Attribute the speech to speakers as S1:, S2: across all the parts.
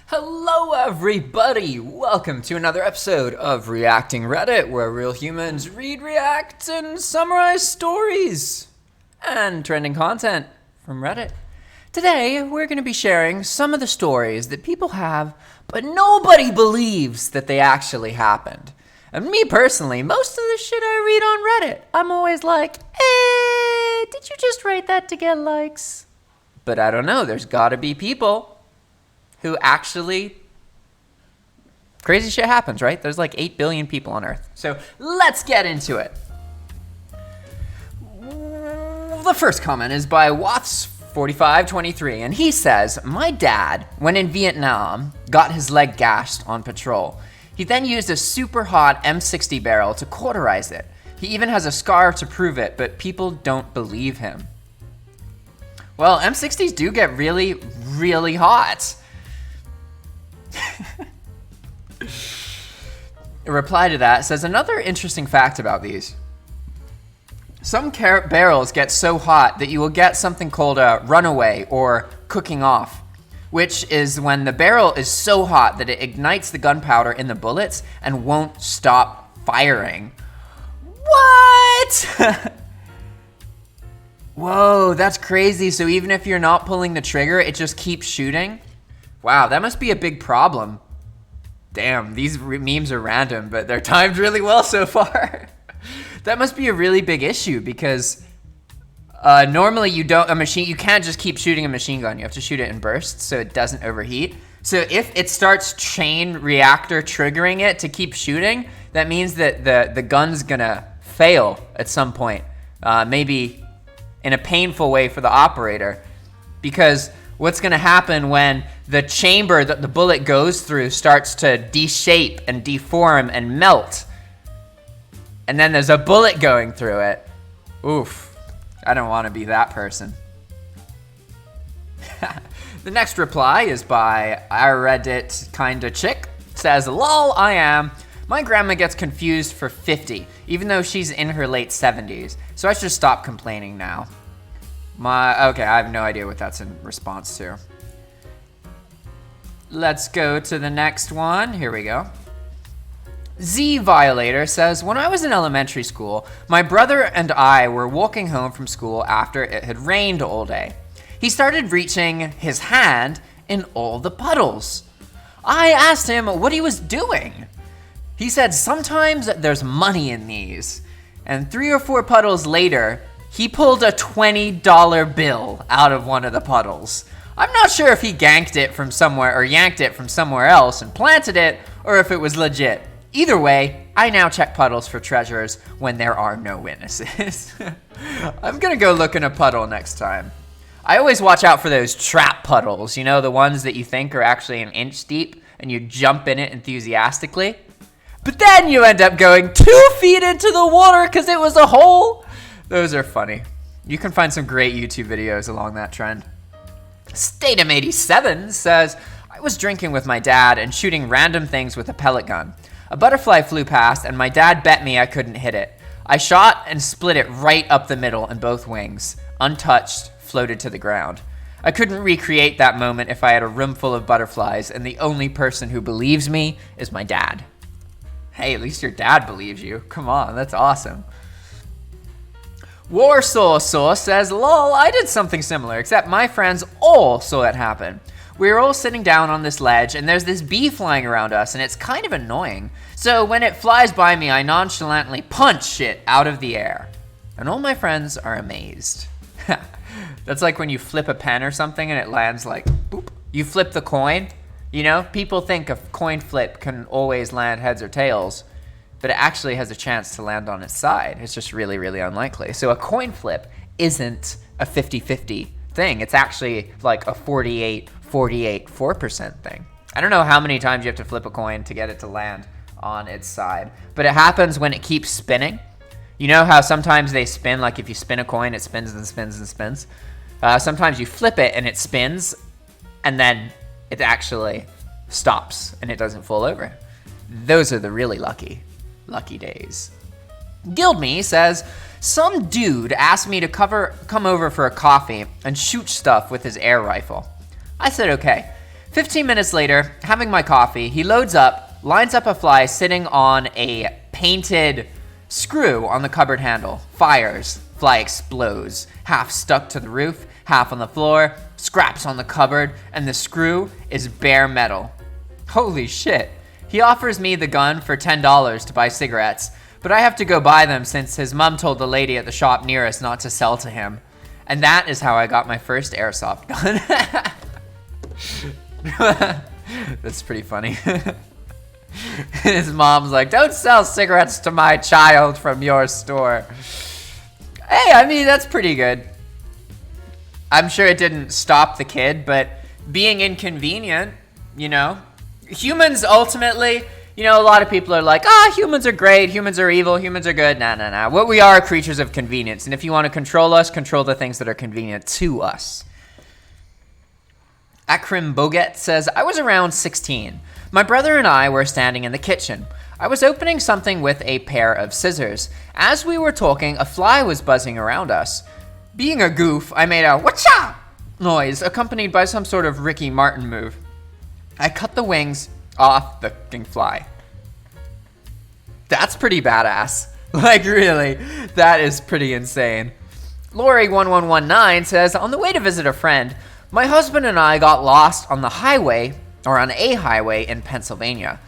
S1: Hello everybody! Welcome to another episode of Reacting Reddit, where real humans read, react, and summarize stories and trending content from Reddit. Today, we're going to be sharing some of the stories that people have, but nobody believes that they actually happened. And me personally, most of the shit I read on Reddit, I'm always like, did you just write that to get likes? But I don't know, there's gotta be people who actually, crazy shit happens, right? There's like 8 billion people on Earth. So let's get into it. The first comment is by Watts4523, and he says, my dad, when in Vietnam, got his leg gashed on patrol. He then used a super hot M60 barrel to cauterize it. He even has a scar to prove it, but people don't believe him. Well, M60s do get really, really hot. A reply to that says, another interesting fact about these. Some barrels get so hot that you will get something called a runaway or cooking off, which is when the barrel is so hot that it ignites the gunpowder in the bullets and won't stop firing. What? Whoa, that's crazy. So even if you're not pulling the trigger, it just keeps shooting? Wow, that must be a big problem. Damn, these memes are random, but they're timed really well so far. That must be a really big issue because normally you can't just keep shooting a machine gun. You have to shoot it in bursts so it doesn't overheat. So if it starts chain reactor triggering it to keep shooting, that means that the gun's gonna fail at some point. Maybe in a painful way for the operator, because what's going to happen when the chamber that the bullet goes through starts to deshape and deform and melt, and then there's a bullet going through it. Oof, I don't want to be that person. The next reply is by I Reddit kinda chick. It says, lol, I am. My grandma gets confused for 50, even though she's in her late 70s, so I should stop complaining now. Okay, I have no idea what that's in response to. Let's go to the next one. Here we go. Z Violator says, when I was in elementary school, my brother and I were walking home from school after it had rained all day. He started reaching his hand in all the puddles. I asked him what he was doing. He said, sometimes there's money in these. And 3 or 4 puddles later, he pulled a $20 bill out of one of the puddles. I'm not sure if he ganked it from somewhere or yanked it from somewhere else and planted it, or if it was legit. Either way, I now check puddles for treasures when there are no witnesses. I'm gonna go look in a puddle next time. I always watch out for those trap puddles, you know, the ones that you think are actually an inch deep and you jump in it enthusiastically. But then you end up going 2 feet into the water because it was a hole. Those are funny. You can find some great YouTube videos along that trend. Statum87 says, I was drinking with my dad and shooting random things with a pellet gun. A butterfly flew past and my dad bet me I couldn't hit it. I shot and split it right up the middle and both wings. Untouched, floated to the ground. I couldn't recreate that moment if I had a room full of butterflies and the only person who believes me is my dad. Hey, at least your dad believes you. Come on, that's awesome. Warsaw Sauce says, lol, I did something similar, except my friends all saw it happen. We were all sitting down on this ledge, and there's this bee flying around us, and it's kind of annoying. So when it flies by me, I nonchalantly punch it out of the air. And all my friends are amazed. That's like when you flip a pen or something, and it lands like, boop. You flip the coin. You know, people think a coin flip can always land heads or tails, but it actually has a chance to land on its side. It's just really, really unlikely. So a coin flip isn't a 50-50 thing. It's actually like a 4% thing. I don't know how many times you have to flip a coin to get it to land on its side, but it happens when it keeps spinning. You know how sometimes they spin, like if you spin a coin, it spins and spins and spins. Sometimes you flip it and it spins, and then it actually stops and it doesn't fall over. Those are the really lucky days. Guild Me says, some dude asked me to come over for a coffee and shoot stuff with his air rifle. I said okay. 15 minutes later, having my coffee, he loads up, lines up a fly sitting on a painted screw on the cupboard handle. Fires. Fly explodes. Half stuck to the roof, half on the floor, scraps on the cupboard, and the screw is bare metal. Holy shit. He offers me the gun for $10 to buy cigarettes, but I have to go buy them since his mom told the lady at the shop near us not to sell to him. And that is how I got my first airsoft gun. That's pretty funny. His mom's like, don't sell cigarettes to my child from your store. Hey, I mean, that's pretty good. I'm sure it didn't stop the kid, but being inconvenient, you know, humans ultimately, you know, a lot of people are like, humans are great, humans are evil, humans are good. Nah. What we are creatures of convenience. And if you want to control us, control the things that are convenient to us. Akrim Boget says, I was around 16. My brother and I were standing in the kitchen. I was opening something with a pair of scissors. As we were talking, a fly was buzzing around us. Being a goof, I made a whatcha noise, accompanied by some sort of Ricky Martin move. I cut the wings off the fucking fly. That's pretty badass. Like, really, that is pretty insane. Lori1119 says, on the way to visit a friend, my husband and I got lost on a highway in Pennsylvania.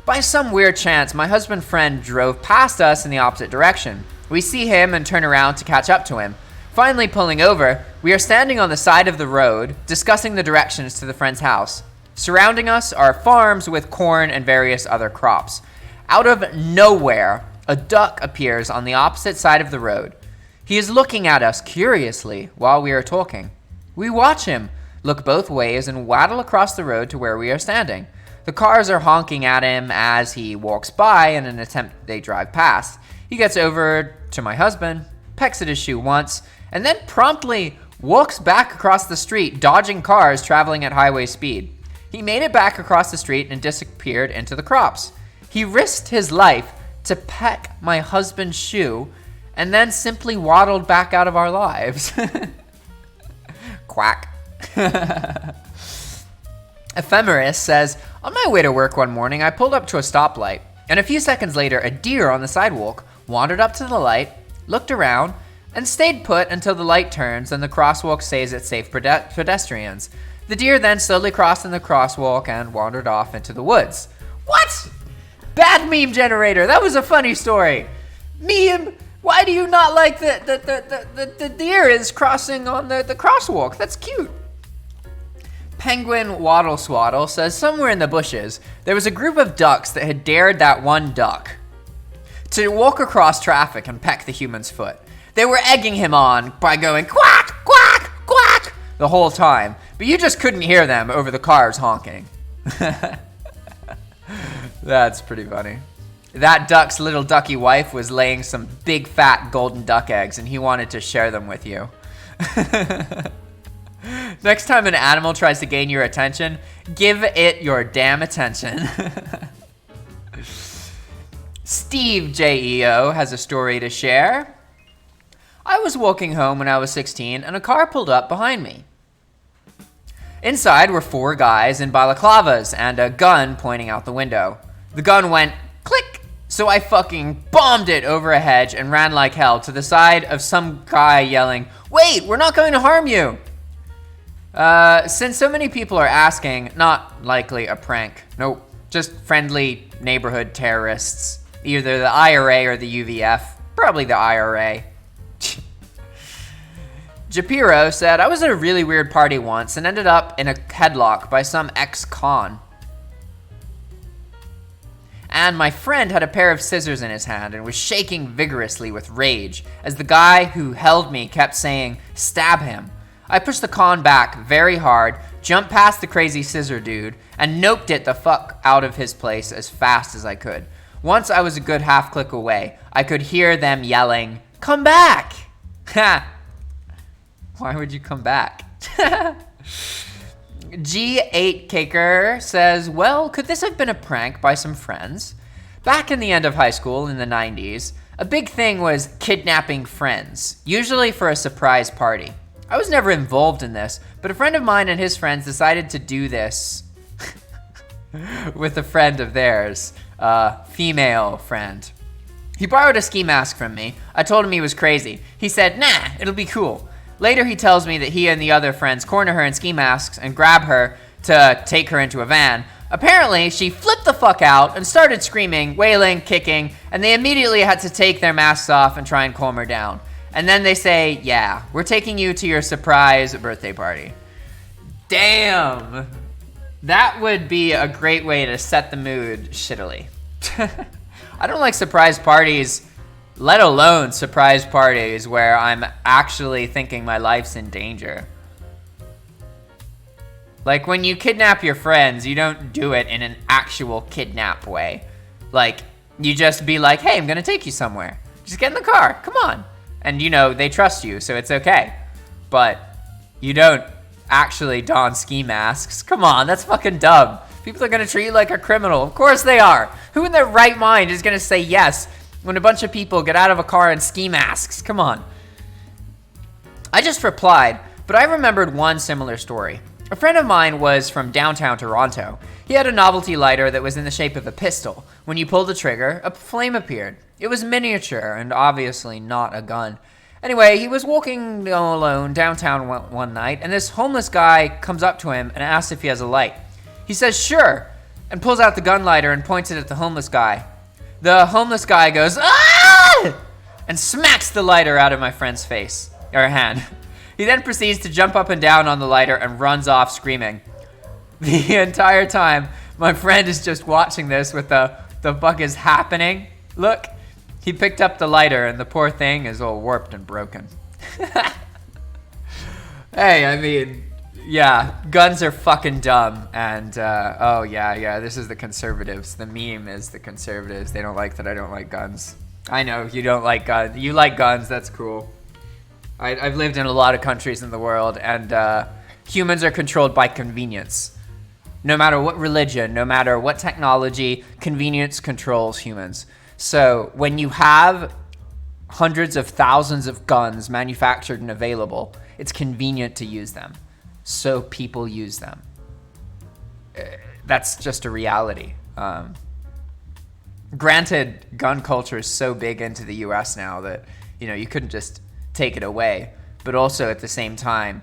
S1: By some weird chance, my husband's friend drove past us in the opposite direction. We see him and turn around to catch up to him. Finally pulling over, we are standing on the side of the road, discussing the directions to the friend's house. Surrounding us are farms with corn and various other crops. Out of nowhere, a duck appears on the opposite side of the road. He is looking at us curiously while we are talking. We watch him, look both ways, and waddle across the road to where we are standing. The cars are honking at him as he walks by in an attempt they drive past. He gets over to my husband, pecks at his shoe once, and then promptly walks back across the street, dodging cars traveling at highway speed. He made it back across the street and disappeared into the crops. He risked his life to peck my husband's shoe and then simply waddled back out of our lives. Quack. Ephemeris says, on my way to work one morning, I pulled up to a stoplight, and a few seconds later, a deer on the sidewalk wandered up to the light, looked around, and stayed put until the light turns and the crosswalk says it's safe for pedestrians. The deer then slowly crossed in the crosswalk and wandered off into the woods. What? Bad meme generator. That was a funny story. Meme, why do you not like the deer is crossing on the crosswalk? That's cute. Penguin Waddle Swaddle says, somewhere in the bushes, there was a group of ducks that had dared that one duck to walk across traffic and peck the human's foot. They were egging him on by going quack, quack, quack the whole time, but you just couldn't hear them over the cars honking. That's pretty funny. That duck's little ducky wife was laying some big fat golden duck eggs and he wanted to share them with you. Next time an animal tries to gain your attention, give it your damn attention. Steve JEO has a story to share. I was walking home when I was 16 and a car pulled up behind me. Inside were 4 guys in balaclavas and a gun pointing out the window. The gun went click, so I fucking bombed it over a hedge and ran like hell to the side of some guy yelling, "Wait, we're not going to harm you." Since so many people are asking, not likely a prank. Nope, just friendly neighborhood terrorists. Either the IRA or the UVF. Probably the IRA. Japiro said, I was at a really weird party once and ended up in a headlock by some ex-con. And my friend had a pair of scissors in his hand and was shaking vigorously with rage as the guy who held me kept saying, "Stab him." I pushed the con back very hard, jumped past the crazy scissor dude, and noped it the fuck out of his place as fast as I could. Once I was a good half click away, I could hear them yelling, "Come back!" Ha! Why would you come back? G8Caker says, well, could this have been a prank by some friends? Back in the end of high school in the 90s, a big thing was kidnapping friends, usually for a surprise party. I was never involved in this, but a friend of mine and his friends decided to do this with a friend of theirs, a female friend. He borrowed a ski mask from me. I told him he was crazy. He said, nah, it'll be cool. Later, he tells me that he and the other friends corner her in ski masks and grab her to take her into a van. Apparently, she flipped the fuck out and started screaming, wailing, kicking, and they immediately had to take their masks off and try and calm her down. And then they say, yeah, we're taking you to your surprise birthday party. Damn. That would be a great way to set the mood shittily. I don't like surprise parties, let alone surprise parties where I'm actually thinking my life's in danger. Like, when you kidnap your friends, you don't do it in an actual kidnap way. Like, you just be like, hey, I'm gonna take you somewhere. Just get in the car, come on. And you know, they trust you, so it's okay. But you don't actually don ski masks. Come on, that's fucking dumb. People are gonna treat you like a criminal. Of course they are. Who in their right mind is gonna say yes when a bunch of people get out of a car in ski masks? Come on. I just replied, but I remembered one similar story. A friend of mine was from downtown Toronto. He had a novelty lighter that was in the shape of a pistol. When you pulled the trigger, a flame appeared. It was miniature and obviously not a gun. Anyway, he was walking alone downtown one night, and this homeless guy comes up to him and asks if he has a light. He says, sure, and pulls out the gun lighter and points it at the homeless guy. The homeless guy goes, ah! And smacks the lighter out of my friend's face, or hand. He then proceeds to jump up and down on the lighter and runs off screaming. The entire time, my friend is just watching this with the fuck is happening look. He picked up the lighter and the poor thing is all warped and broken. Hey, I mean, yeah, guns are fucking dumb. And, oh yeah, this is the conservatives. The meme is the conservatives. They don't like that I don't like guns. I know, you don't like guns. You like guns, that's cool. I've lived in a lot of countries in the world, and humans are controlled by convenience. No matter what religion, no matter what technology, convenience controls humans. So when you have hundreds of thousands of guns manufactured and available, it's convenient to use them. So people use them. That's just a reality. Granted, gun culture is so big into the US now that, you know, you couldn't just take it away. But also at the same time,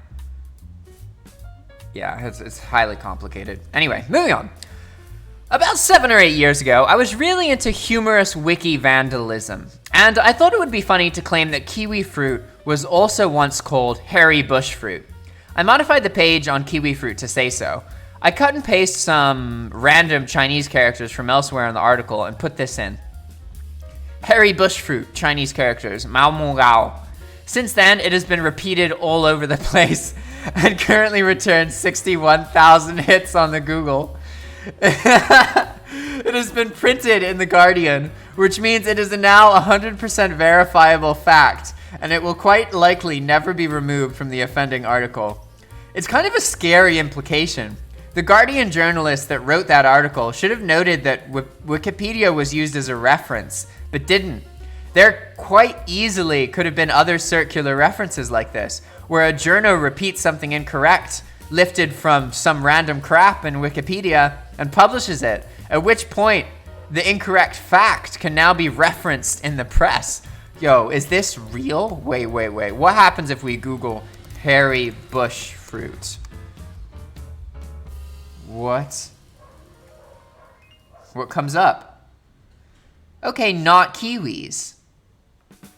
S1: yeah, it's highly complicated. Anyway, moving on. About 7 or 8 years ago, I was really into humorous wiki vandalism, and I thought it would be funny to claim that kiwi fruit was also once called hairy bush fruit. I modified the page on kiwi fruit to say so. I cut and paste some random Chinese characters from elsewhere in the article and put this in. Hairy bush fruit, Chinese characters, Mao Mo Gao. Since then, it has been repeated all over the place and currently returns 61,000 hits on the Google. It has been printed in The Guardian, which means it is a now 100% verifiable fact, and it will quite likely never be removed from the offending article. It's kind of a scary implication. The Guardian journalist that wrote that article should have noted that Wikipedia was used as a reference, but didn't. There quite easily could have been other circular references like this, where a journo repeats something incorrect, lifted from some random crap in Wikipedia, and publishes it, at which point the incorrect fact can now be referenced in the press. Yo, is this real? Wait. What happens if we Google hairy bush fruit? What comes up? Okay, not kiwis.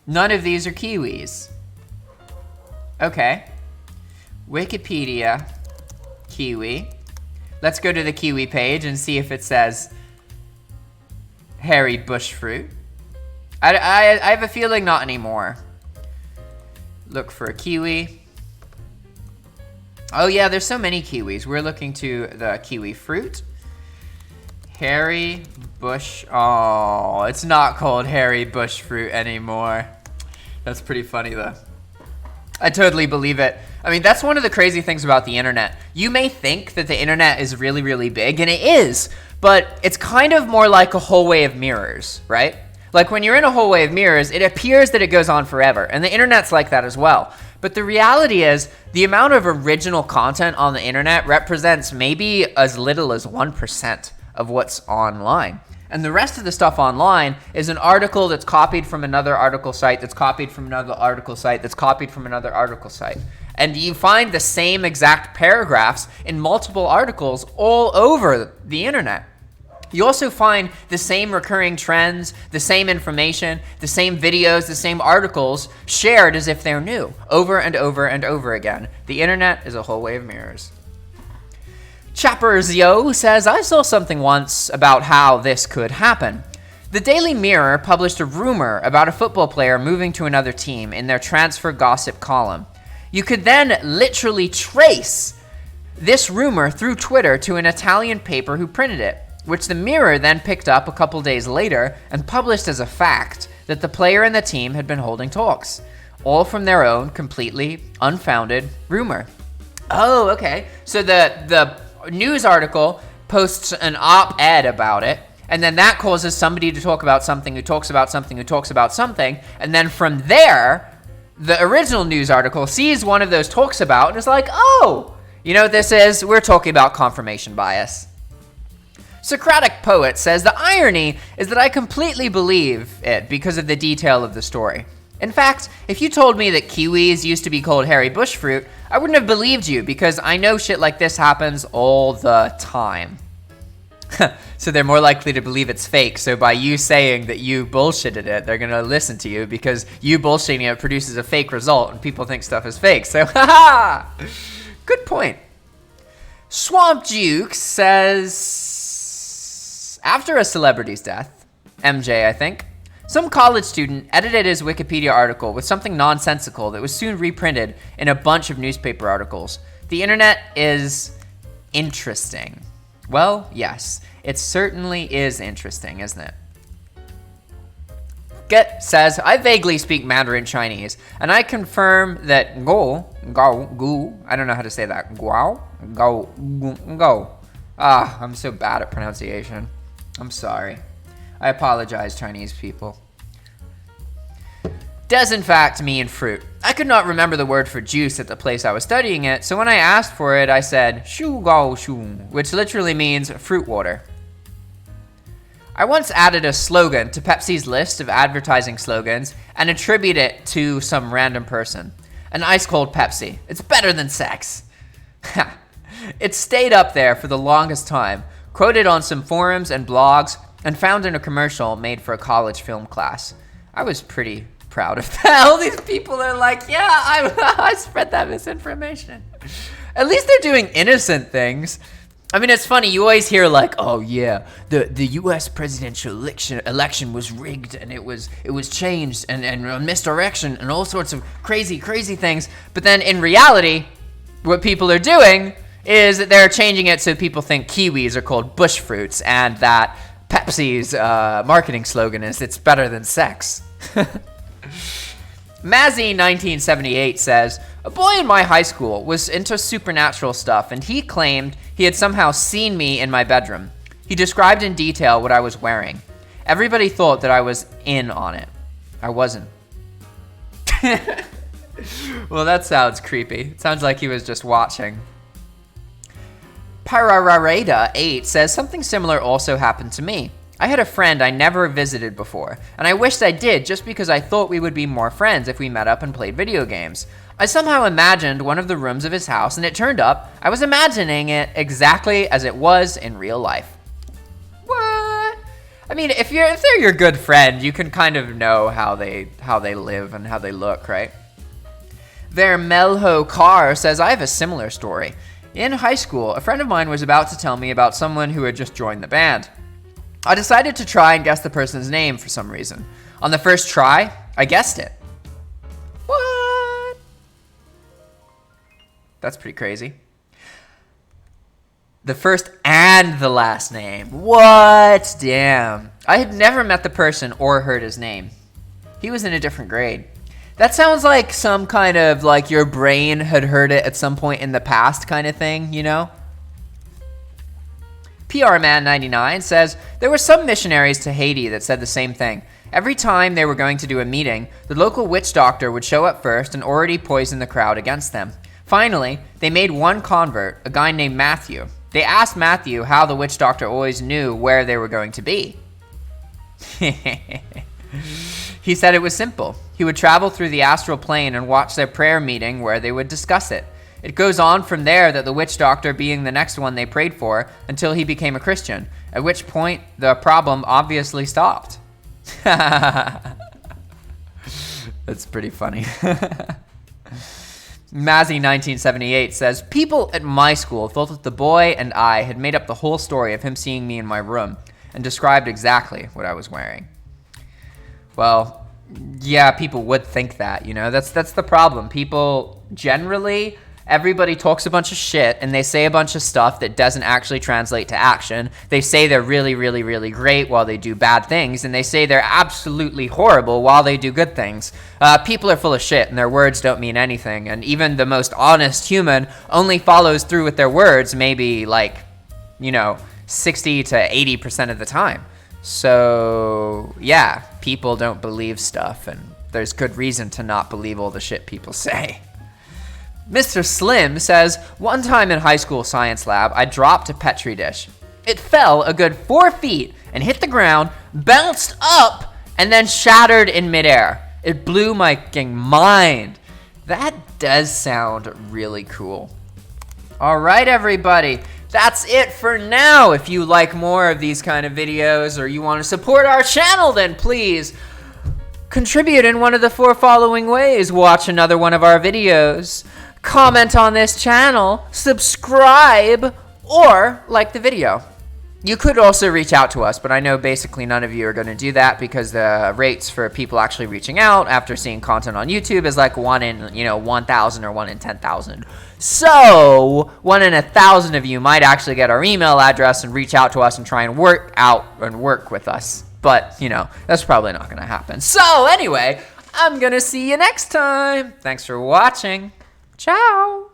S1: None of these are kiwis. Okay. Wikipedia, kiwi. Let's go to the kiwi page and see if it says hairy bush fruit. I have a feeling not anymore. Look for a kiwi. Oh yeah, there's so many kiwis. We're looking to the kiwi fruit. Hairy bush. Oh, it's not called hairy bush fruit anymore. That's pretty funny though. I totally believe it. I mean, that's one of the crazy things about the internet. You may think that the internet is really, really big, and it is, but it's kind of more like a hallway of mirrors, right? Like when you're in a hallway of mirrors, it appears that it goes on forever, and the internet's like that as well. But the reality is, the amount of original content on the internet represents maybe as little as 1% of what's online. And the rest of the stuff online is an article that's copied from another article site, that's copied from another article site, that's copied from another article site. And you find the same exact paragraphs in multiple articles all over the internet. You also find the same recurring trends, the same information, the same videos, the same articles shared as if they're new, over and over and over again. The internet is a whole way of mirrors. Chappers Yo says, I saw something once about how this could happen. The Daily Mirror published a rumor about a football player moving to another team in their transfer gossip column. You could then literally trace this rumor through Twitter to an Italian paper who printed it, which the Mirror then picked up a couple days later and published as a fact that the player and the team had been holding talks, all from their own completely unfounded rumor. Oh, okay. So the news article posts an op-ed about it, and then that causes somebody to talk about something who talks about something who talks about something, and then from there, the original news article sees one of those talks about and is like, oh, you know what this is? We're talking about confirmation bias. Socratic Poet says, the irony is that I completely believe it because of the detail of the story. In fact, if you told me that kiwis used to be called hairy bush fruit, I wouldn't have believed you because I know shit like this happens all the time. So they're more likely to believe it's fake. So by you saying that you bullshitted it, they're going to listen to you because you bullshitting it produces a fake result and people think stuff is fake. So, haha! Good point. Swamp Juke says, after a celebrity's death, MJ, I think, some college student edited his Wikipedia article with something nonsensical that was soon reprinted in a bunch of newspaper articles. The internet is interesting. Well, yes, it certainly is interesting, isn't it? Get says, I vaguely speak Mandarin Chinese, and I confirm that go, I don't know how to say that. Go. I'm so bad at pronunciation. I'm sorry. I apologize, Chinese people. Does in fact mean fruit. I could not remember the word for juice at the place I was studying it, so when I asked for it, I said shu gao shu, which literally means fruit water. I once added a slogan to Pepsi's list of advertising slogans and attributed it to some random person. An ice cold Pepsi. It's better than sex. It stayed up there for the longest time, quoted on some forums and blogs, and found in a commercial made for a college film class. I was pretty proud of that. All these people are like, yeah, I spread that misinformation. At least they're doing innocent things. I mean, it's funny. You always hear like, oh yeah, the U.S. presidential election was rigged and it was changed and misdirection and all sorts of crazy things. But then in reality, what people are doing is that they're changing it so people think kiwis are called bush fruits and that Pepsi's marketing slogan is it's better than sex. Mazzy 1978 says, a boy in my high school was into supernatural stuff and he claimed he had somehow seen me in my bedroom. He described in detail what I was wearing. Everybody thought that I was in on it. I wasn't. Well, that sounds creepy. It sounds like he was just watching. Pararareda 8 says, something similar also happened to me. I had a friend I never visited before, and I wished I did just because I thought we would be more friends if we met up and played video games. I somehow imagined one of the rooms of his house, and it turned up I was imagining it exactly as it was in real life. What? I mean, if they're your good friend, you can kind of know how they live and how they look, right? Vermelho Car says, I have a similar story. In high school, a friend of mine was about to tell me about someone who had just joined the band. I decided to try and guess the person's name for some reason. On the first try, I guessed it. What? That's pretty crazy. The first and the last name. What? Damn. I had never met the person or heard his name. He was in a different grade. That sounds like some kind of like your brain had heard it at some point in the past kind of thing, you know? PRman99 says, there were some missionaries to Haiti that said the same thing. Every time they were going to do a meeting, the local witch doctor would show up first and already poison the crowd against them. Finally, they made one convert, a guy named Matthew. They asked Matthew how the witch doctor always knew where they were going to be. He said it was simple. He would travel through the astral plane and watch their prayer meeting where they would discuss it. It goes on from there that the witch doctor being the next one they prayed for until he became a Christian, at which point the problem obviously stopped. That's pretty funny. Mazzy 1978 says, people at my school thought that the boy and I had made up the whole story of him seeing me in my room and described exactly what I was wearing. Well, yeah, people would think that, you know, that's the problem. People generally, everybody talks a bunch of shit and they say a bunch of stuff that doesn't actually translate to action. They say they're really, really, really great while they do bad things, and they say they're absolutely horrible while they do good things. People are full of shit and their words don't mean anything, and even the most honest human only follows through with their words maybe 60 to 80% of the time. So yeah, people don't believe stuff, and there's good reason to not believe all the shit people say. Mr. Slim says, one time in high school science lab, I dropped a Petri dish. It fell a good 4 feet and hit the ground, bounced up, and then shattered in midair. It blew my fucking mind. That does sound really cool. All right, everybody. That's it for now. If you like more of these kind of videos or you want to support our channel, then please contribute in one of the 4 following ways. Watch another one of our videos, comment on this channel, subscribe, or like the video. You could also reach out to us, but I know basically none of you are going to do that because the rates for people actually reaching out after seeing content on YouTube is like 1 in 1,000 or 1 in 10,000. So 1 in 1,000 of you might actually get our email address and reach out to us and try and work with us. But, that's probably not going to happen. So anyway, I'm going to see you next time. Thanks for watching. Ciao.